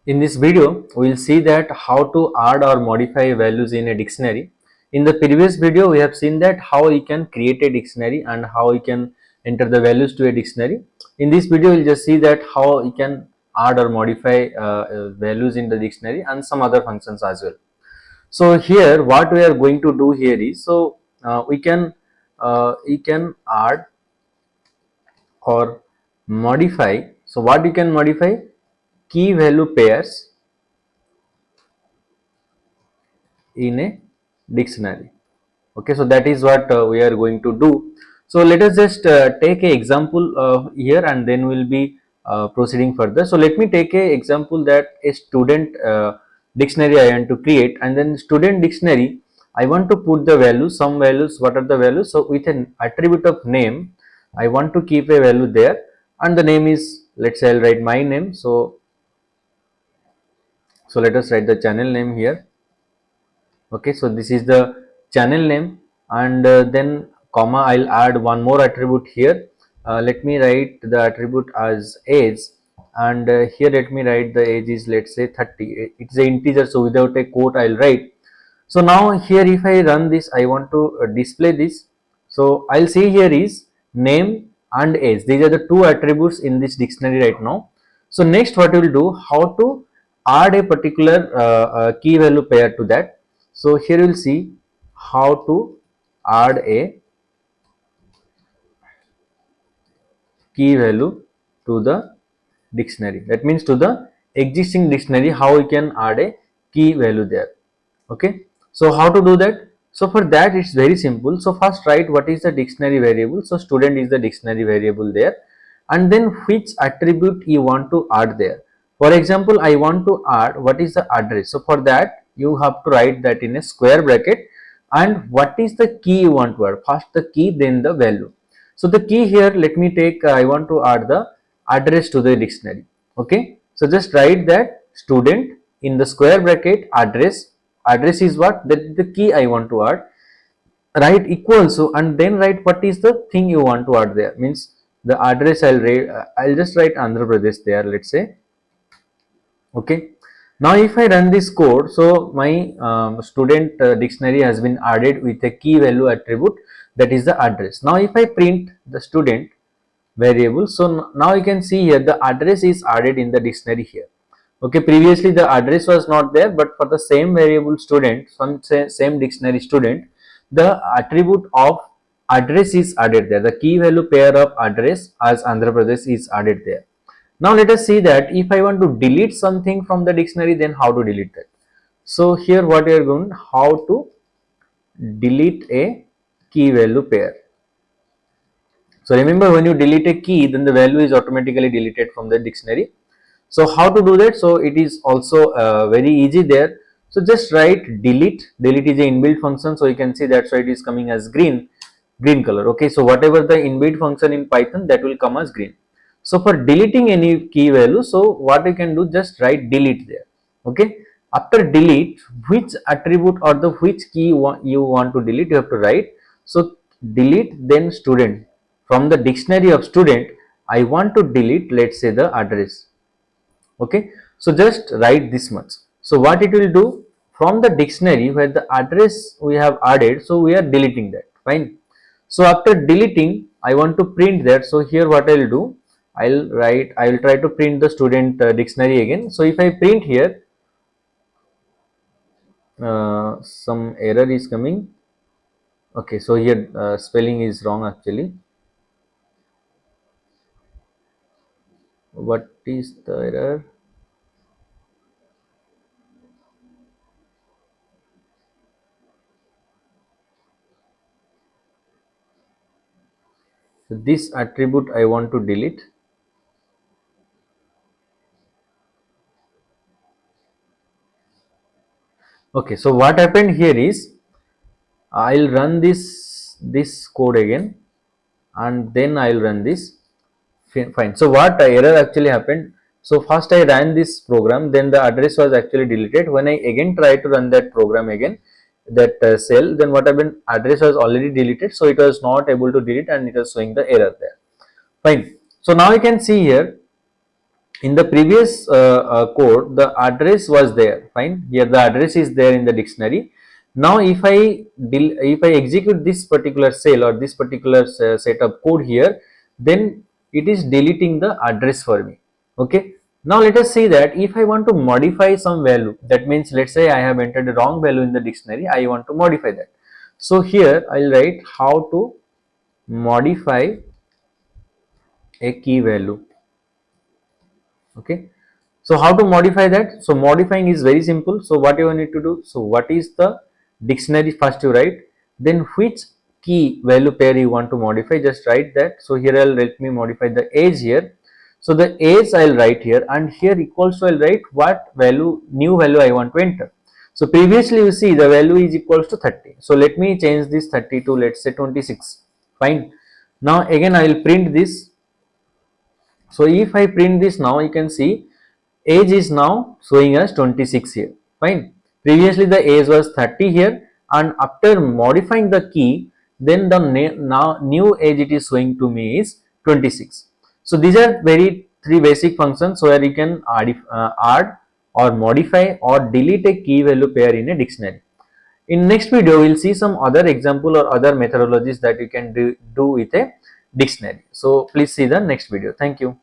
In this video, we will see that how to add or modify values in a dictionary. In the previous video, we have seen that how we can create a dictionary and how we can enter the values to a dictionary. In this video, we will just see that how we can add or modify values in the dictionary and some other functions as well. So here, what we are going to do here is, we can add or modify. So what you can modify? Key value pairs in a dictionary. Okay, so that is what we are going to do. So let us just take a example here, and then we'll be proceeding further. So let me take a example that a student dictionary I want to create, and then student dictionary I want to put the values, some values. What are the values? So with an attribute of name, I want to keep a value there, and the name is, let's say I'll write my name. So let us write the channel name here. Okay, so this is the channel name, and then comma, I'll add one more attribute here. Let me write the attribute as age, and here let me write the age is, let's say 30. It's an integer, so without a quote I'll write. So now here if I run this, I want to display this. So I'll see here is name and age. These are the two attributes in this dictionary right now. So next what we will do, how to add a particular key value pair to that. So here you will see how to add a key value to the dictionary. That means to the existing dictionary, how we can add a key value there. Okay, so how to do that? So for that it's very simple. So first write what is the dictionary variable. So student is the dictionary variable there, and then which attribute you want to add there. For example, I want to add what is the address. So for that you have to write that in a square bracket, and what is the key you want to add. First the key, then the value. So the key here, let me take, I want to add the address to the dictionary. Okay, so just write that student in the square bracket address. Address is what? That is the key I want to add. Write equal, so and then write what is the thing you want to add there. Means the address I'll write, I'll just write Andhra Pradesh there, let's say. Okay, now if I run this code, so my student dictionary has been added with a key value attribute, that is the address. Now if I print the student variable, so now you can see here the address is added in the dictionary here. Okay, previously the address was not there, but for the same variable student, some same dictionary student, the attribute of address is added there. The key value pair of address as Andhra Pradesh is added there. Now let us see that if I want to delete something from the dictionary, then how to delete that. So here what we are going, how to delete a key value pair. So remember, when you delete a key, then the value is automatically deleted from the dictionary. So how to do that? So it is also very easy there. So just write delete. Delete is a inbuilt function, so you can see that's why it is coming as green color. Okay, so whatever the inbuilt function in Python, that will come as green. So for deleting any key value, so what you can do, just write delete there. Okay, after delete, which attribute or the which key you want to delete, you have to write. So delete, then student. From the dictionary of student, I want to delete, let's say, the address. Okay, so just write this much. So what it will do, from the dictionary where the address we have added, so we are deleting that. Fine. So after deleting, I want to print that. So here what I will do, I will try to print the student dictionary again. So if I print here, some error is coming. Okay, so here spelling is wrong actually. What is the error? So this attribute I want to delete. Okay, so what happened here is, I'll run this code again, and then I'll run this. Fine. So what error actually happened? So first I ran this program, then the address was actually deleted. When I again try to run that program again, that cell, then what happened? Address was already deleted, so it was not able to delete, and it was showing the error there. Fine. So now you can see here, in the previous code, the address was there, fine. Here the address is there in the dictionary. Now if I execute this particular cell or this particular set of code here, then it is deleting the address for me. Okay. Now let us see that if I want to modify some value, that means let's say I have entered a wrong value in the dictionary, I want to modify that. So here I'll write how to modify a key value. Okay. So how to modify that? So modifying is very simple. So what you need to do? So what is the dictionary? First you write, then which key value pair you want to modify, just write that. So here I'll let me modify the age here. So the age I'll write here, and here equals to I'll write what value, new value I want to enter. So previously you see the value is equals to 30. So let me change this 30 to let's say 26. Fine. Now again I will print this. So if I print this, now you can see age is now showing us 26 here. Fine. Previously the age was 30 here, and after modifying the key, then the now new age it is showing to me is 26. So these are very three basic functions where you can add or modify or delete a key value pair in a dictionary. In next video, we will see some other example or other methodologies that you can do with a dictionary. So please see the next video. Thank you.